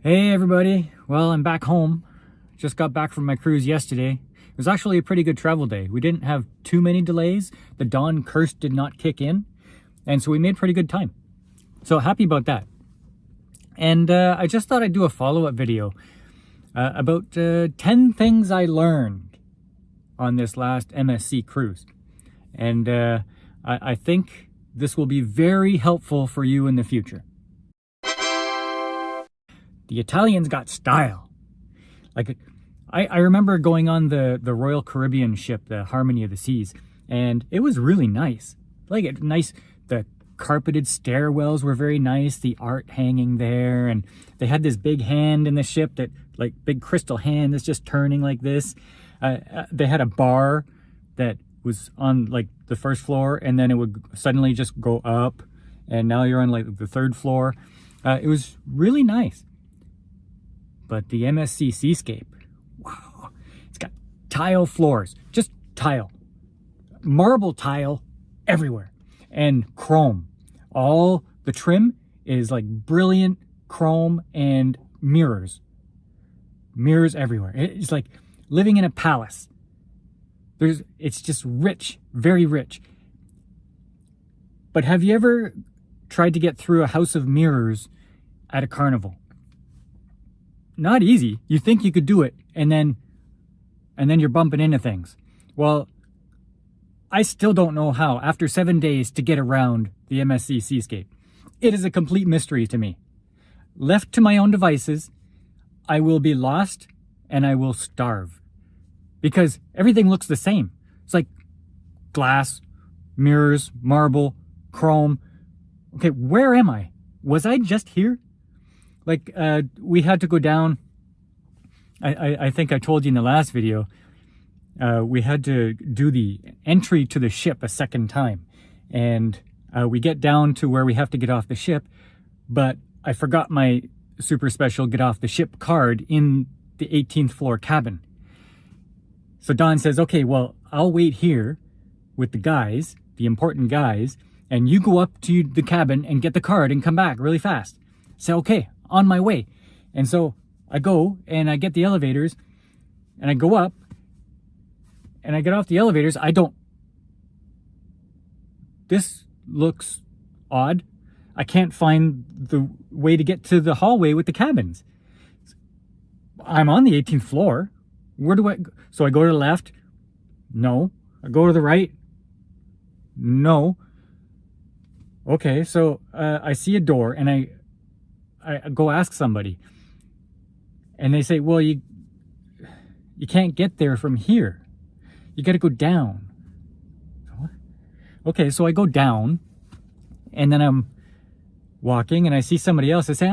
Hey everybody, well I'm back home. Just got back from my cruise yesterday. It was actually a pretty good travel day. We didn't have too many delays. The dawn curse did not kick in, and so we made pretty good time. So happy about that. And I just thought I'd do a follow-up video about 10 things I learned on this last MSC cruise. And I think this will be very helpful for you in the future. The Italians got style. Like, I remember going on the Royal Caribbean ship, the Harmony of the Seas, and it was really nice. Like, nice, the carpeted stairwells were very nice, the art hanging there, and they had this big hand in the ship that, like, big crystal hand that's just turning like this. They had a bar that was on, like, the first floor, and then it would suddenly just go up, and now you're on, like, the third floor. It was really nice. But the MSC Seascape, wow, it's got tile floors, just tile, marble tile everywhere, and chrome. All the trim is like brilliant chrome and mirrors everywhere. It's like living in a palace. It's just rich, very rich. But have you ever tried to get through a house of mirrors at a carnival? Not easy. You think you could do it, and then you're bumping into things. Well, I still don't know how, after 7 days, to get around the MSC Seascape. It is a complete mystery to me. Left to my own devices, I will be lost and I will starve. Because everything looks the same. It's like glass, mirrors, marble, chrome. Okay, where am I? Was I just here? Like, we had to go down, I think I told you in the last video, we had to do the entry to the ship a second time. And we get down to where we have to get off the ship, but I forgot my super special get off the ship card in the 18th floor cabin. So Don says, okay, well, I'll wait here with the guys, the important guys, and you go up to the cabin and get the card and come back really fast. So, okay, on my way. And so I go and I get the elevators and I go up and I get off the elevators. This looks odd. I can't find the way to get to the hallway with the cabins. I'm on the 18th floor. Where do I go? So I go to the left. No. I go to the right. No. Okay, so I see a door and I go ask somebody, and they say, well, you can't get there from here. You got to go down. What? Okay, so I go down, and then I'm walking, and I see somebody else. I say,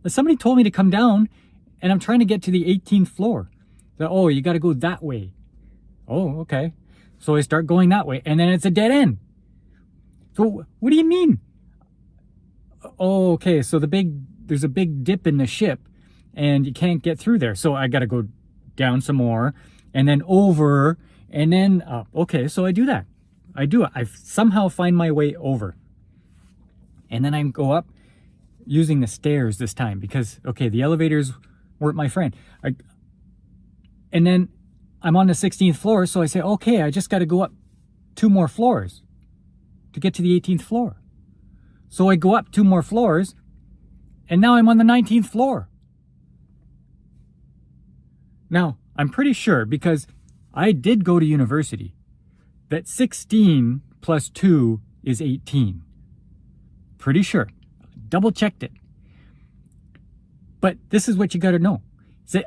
somebody told me to come down, and I'm trying to get to the 18th floor. So, oh, you got to go that way. Oh, okay. So I start going that way, and then it's a dead end. So what do you mean? Oh, okay, so there's a big dip in the ship and you can't get through there. So I got to go down some more and then over and then up. Okay, so I do that. I do it. I somehow find my way over. And then I go up using the stairs this time because, okay, the elevators weren't my friend. And then I'm on the 16th floor, so I say, okay, I just got to go up 2 more floors to get to the 18th floor. So I go up 2 more floors, and now I'm on the 19th floor. Now, I'm pretty sure, because I did go to university, that 16 plus 2 is 18. Pretty sure. Double checked it. But this is what you got to know.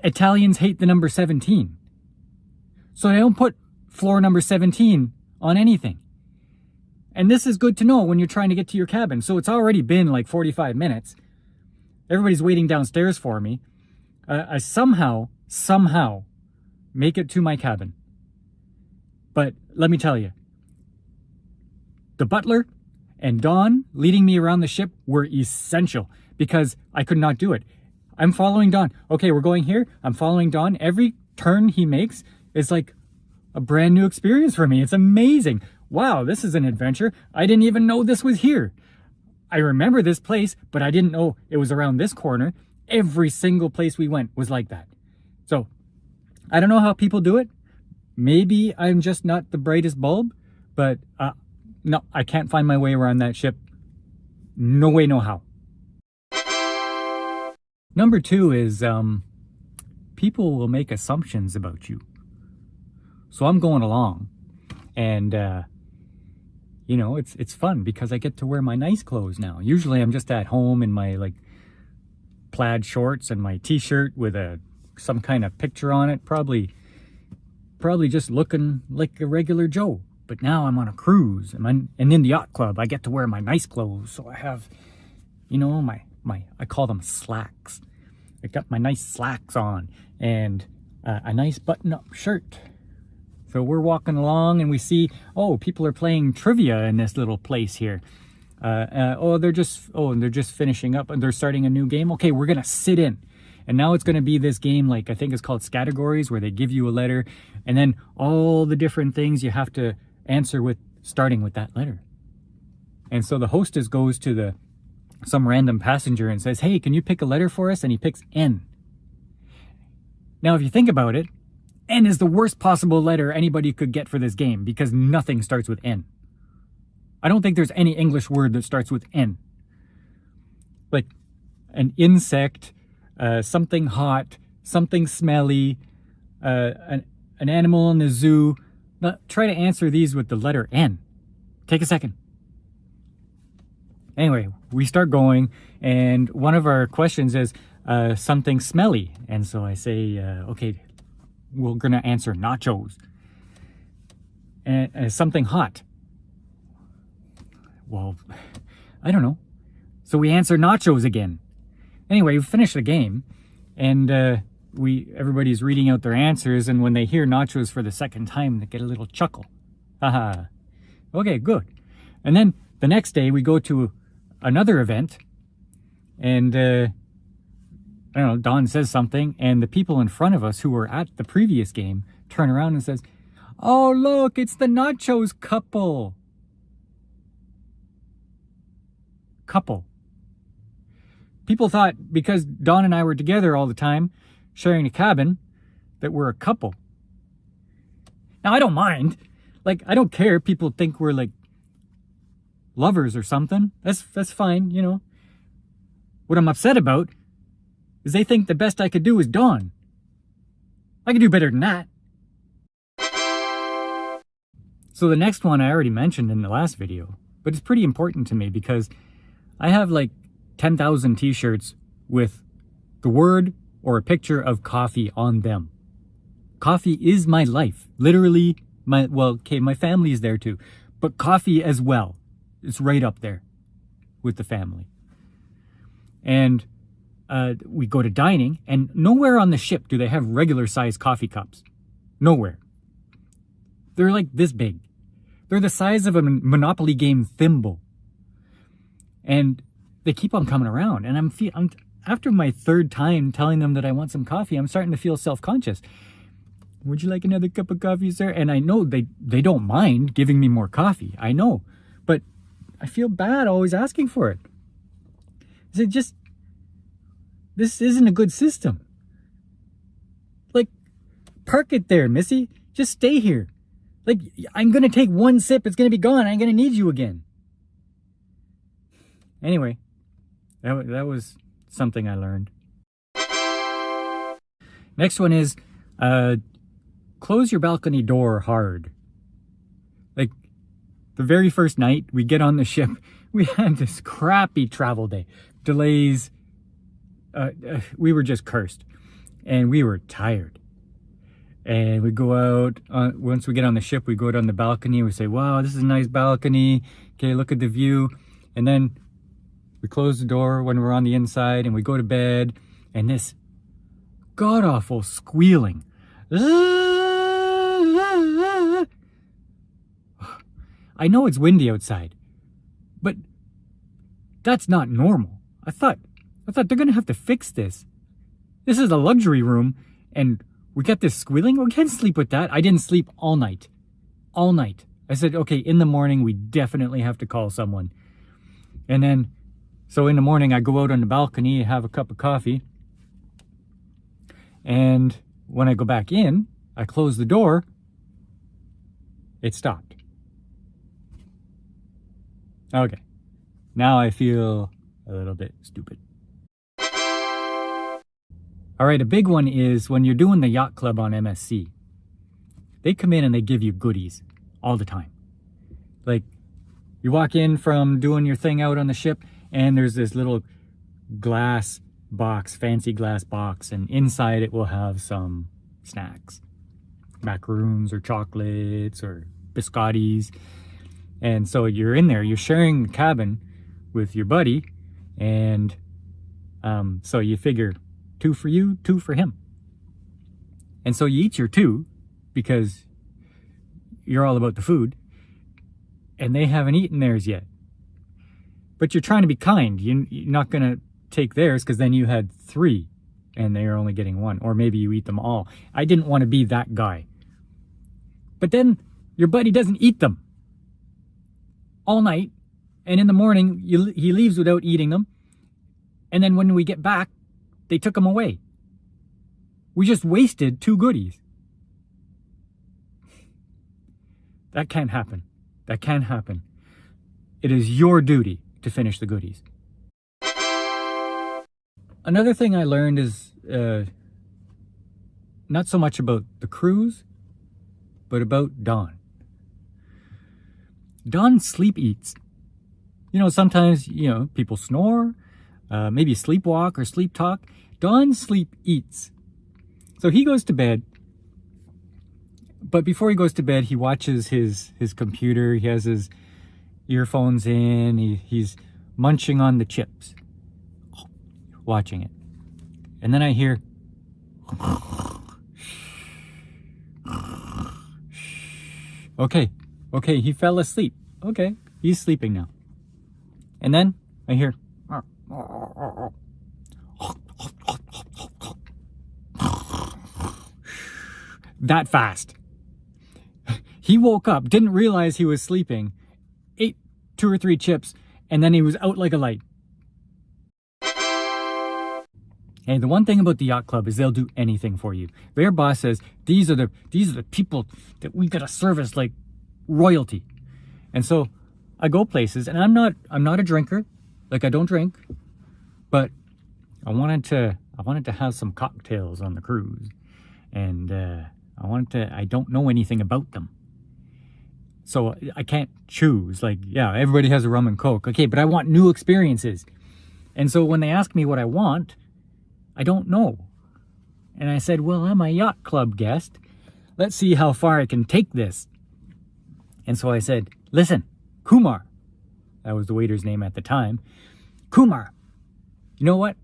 Italians hate the number 17. So they don't put floor number 17 on anything. And this is good to know when you're trying to get to your cabin. So it's already been like 45 minutes. Everybody's waiting downstairs for me. I somehow make it to my cabin. But let me tell you, the butler and Don leading me around the ship were essential because I could not do it. I'm following Don. Okay, we're going here. I'm following Don. Every turn he makes is like a brand new experience for me. It's amazing. Wow, this is an adventure. I didn't even know this was here. I remember this place, but I didn't know it was around this corner. Every single place we went was like that. So I don't know how people do it. Maybe I'm just not the brightest bulb, but no, I can't find my way around that ship. No way, no how. Number 2 is people will make assumptions about you. So I'm going along, and you know, it's fun because I get to wear my nice clothes now. Usually I'm just at home in my like plaid shorts and my t-shirt with some kind of picture on it, probably just looking like a regular Joe. But now I'm on a cruise, and in the Yacht Club I get to wear my nice clothes. So I have, you know, my I call them slacks. I got my nice slacks on and a nice button-up shirt. So we're walking along and we see, oh, people are playing trivia in this little place here. They're just finishing up and they're starting a new game. Okay, we're gonna sit in. And now it's gonna be this game, like I think it's called Categories, where they give you a letter and then all the different things you have to answer with, starting with that letter. And so the hostess goes to some random passenger and says, hey, can you pick a letter for us? And he picks N. Now, if you think about it, N is the worst possible letter anybody could get for this game because nothing starts with N. I don't think there's any English word that starts with N. Like an insect, something hot, something smelly, an animal in the zoo. Now, try to answer these with the letter N. Take a second. Anyway, we start going, and one of our questions is something smelly. And so I say, okay, we're going to answer nachos. And something hot. Well, I don't know. So we answer nachos again. Anyway, we finish the game, and everybody's reading out their answers, and when they hear nachos for the second time, they get a little chuckle. Haha. Okay, good. And then the next day we go to another event, and I don't know, Don says something, and the people in front of us who were at the previous game turn around and says, oh, look, it's the nachos couple. People thought because Don and I were together all the time, sharing a cabin, that we're a couple. Now, I don't mind. Like, I don't care if people think we're like lovers or something. That's fine, you know. What I'm upset about is they think the best I could do is Dawn. I could do better than that. So the next one I already mentioned in the last video, but it's pretty important to me because I have like 10,000 t-shirts with the word or a picture of coffee on them. Coffee is my life. Literally, my family is there too, but coffee as well. It's right up there with the family. And we go to dining, and nowhere on the ship do they have regular sized coffee cups. Nowhere. They're like this big. They're the size of a Monopoly game thimble. And they keep on coming around. And I'm after my third time telling them that I want some coffee, I'm starting to feel self-conscious. Would you like another cup of coffee, sir? And I know they don't mind giving me more coffee. I know. But I feel bad always asking for it. This isn't a good system. Like, park it there, Missy. Just stay here. Like, I'm going to take one sip. It's going to be gone. I'm going to need you again. Anyway, that was something I learned. Next one is, close your balcony door hard. Like, the very first night we get on the ship, we had this crappy travel day. Delays. We were just cursed. And we were tired. And we go out, once we get on the ship, we go out on the balcony. We say, wow, this is a nice balcony. Okay, look at the view. And then we close the door when we're on the inside and we go to bed. And this god-awful squealing. I know it's windy outside, but that's not normal. I thought they're going to have to fix this. This is a luxury room, and we got this squealing. We can't sleep with that. I didn't sleep all night. All night. I said, okay, in the morning, we definitely have to call someone. And then, so in the morning, I go out on the balcony, have a cup of coffee, And when I go back in, I close the door, it stopped. Okay, now I feel a little bit stupid. All right, a big one is when you're doing the Yacht Club on MSC, they come in and they give you goodies all the time. Like, you walk in from doing your thing out on the ship, and there's this little glass box, fancy glass box, and inside it will have some snacks. Macaroons or chocolates or biscottis. And so you're in there, you're sharing the cabin with your buddy, and so you figure 2 for you, 2 for him. And so you eat your 2 because you're all about the food, and they haven't eaten theirs yet. But you're trying to be kind. You're not going to take theirs because then you had 3 and they're only getting 1. Or maybe you eat them all. I didn't want to be that guy. But then your buddy doesn't eat them all night, and in the morning he leaves without eating them, and then when we get back, they took them away. We just wasted 2 goodies. That can't happen. That can't happen. It is your duty to finish the goodies. Another thing I learned is not so much about the cruise, but about Dawn. Dawn sleep eats. You know, sometimes, people snore, maybe sleepwalk or sleep talk. Dawn sleep eats. So he goes to bed, but before he goes to bed, he watches his computer. He has his earphones in. He's munching on the chips, watching it. And then I hear, okay, he fell asleep. Okay, he's sleeping now. And then I hear, that fast. He woke up, didn't realize he was sleeping, ate 2 or 3 chips, and then he was out like a light. And the one thing about the Yacht Club is they'll do anything for you. Their boss says, these are the people that we gotta service like royalty. And so I go places, and I'm not a drinker. Like, I don't drink, but I wanted to have some cocktails on the cruise, and I don't know anything about them. So I can't choose. Like, yeah, everybody has a rum and coke. Okay, but I want new experiences. And so when they ask me what I want, I don't know. And I said, well, I'm a Yacht Club guest. Let's see how far I can take this. And so I said, listen, Kumar, that was the waiter's name at the time. Kumar, you know what?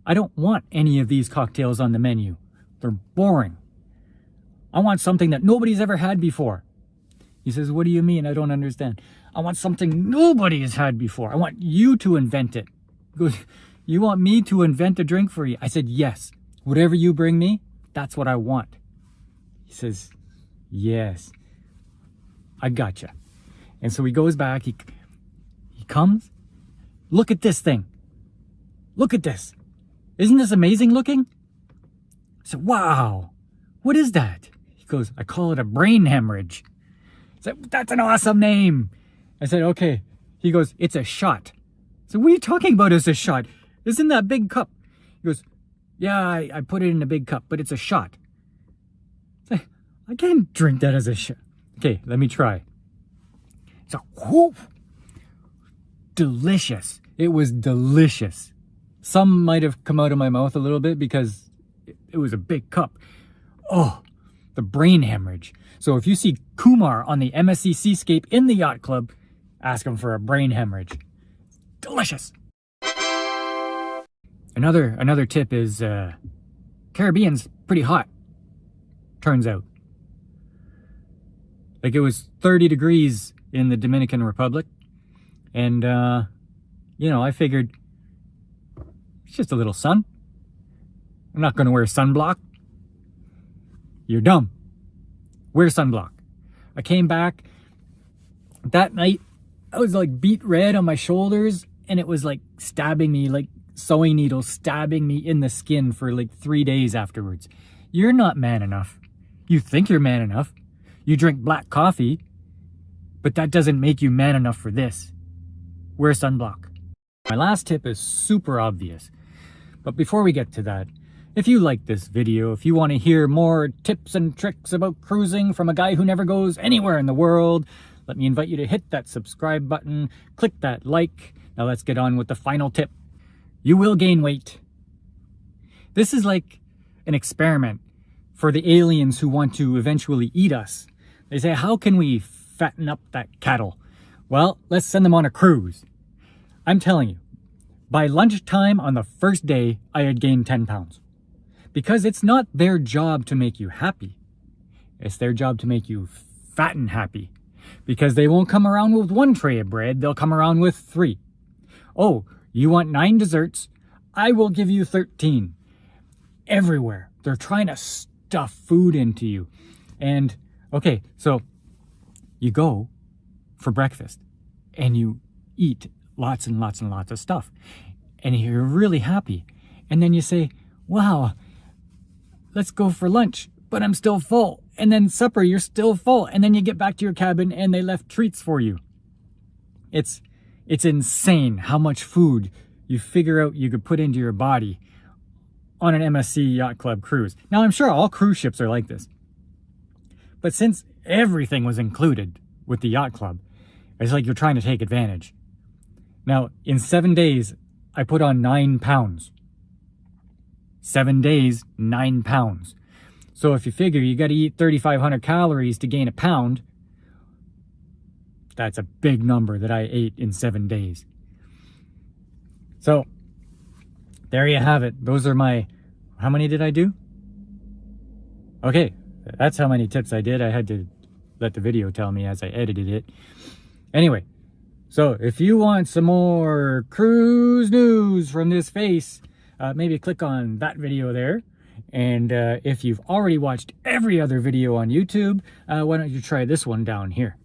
I don't want any of these cocktails on the menu. They're boring. I want something that nobody's ever had before. He says, what do you mean? I don't understand. I want something nobody has had before. I want you to invent it. He goes, you want me to invent a drink for you? I said, yes. Whatever you bring me, that's what I want. He says, yes, I gotcha. And so he goes back. He comes. Look at this thing. Look at this. Isn't this amazing looking? I said, wow, what is that? He goes, I call it a brain hemorrhage. I said, that's an awesome name. I said, okay. He goes, it's a shot. I said, what are you talking about as a shot? It's in that big cup. He goes, yeah, I put it in a big cup, but it's a shot. I said, I can't drink that as a shot. Okay, let me try. So, whoop. Delicious. It was delicious. Some might have come out of my mouth a little bit because it was a big cup. Oh, the brain hemorrhage. So if you see Kumar on the MSC Seascape in the Yacht Club, ask him for a brain hemorrhage. Delicious. Another tip is Caribbean's pretty hot, turns out. Like, it was 30 degrees in the Dominican Republic. And, I figured it's just a little sun. I'm not going to wear sunblock. You're dumb. Wear sunblock. I came back that night. I was like beet red on my shoulders, and it was like stabbing me. Like sewing needles stabbing me in the skin for like 3 days afterwards. You're not man enough. You think you're man enough. You drink black coffee, but that doesn't make you man enough for this. Wear sunblock. My last tip is super obvious. But before we get to that, if you like this video, if you want to hear more tips and tricks about cruising from a guy who never goes anywhere in the world, let me invite you to hit that subscribe button, click that like. Now let's get on with the final tip. You will gain weight. This is like an experiment for the aliens who want to eventually eat us. They say, how can we fatten up that cattle? Well, let's send them on a cruise. I'm telling you, by lunchtime on the first day, I had gained 10 pounds. Because it's not their job to make you happy. It's their job to make you fat and happy. Because they won't come around with 1 tray of bread, they'll come around with 3. Oh, you want 9 desserts? I will give you 13. Everywhere. They're trying to stuff food into you. And, okay, so you go for breakfast and you eat lots and lots and lots of stuff. And you're really happy. And then you say, wow, let's go for lunch, but I'm still full. And then supper, you're still full. And then you get back to your cabin and they left treats for you. It's insane how much food you figure out you could put into your body on an MSC Yacht Club cruise. Now, I'm sure all cruise ships are like this. But since everything was included with the Yacht Club, it's like you're trying to take advantage. Now, in 7 days, I put on 9 pounds. 7 days, 9 pounds. So if you figure you got to eat 3,500 calories to gain a pound, that's a big number that I ate in 7 days. So there you have it. Those are my, how many did I do? Okay, that's how many tips I did. I had to let the video tell me as I edited it. Anyway, so if you want some more cruise news from this face, maybe click on that video there. And if you've already watched every other video on YouTube, why don't you try this one down here?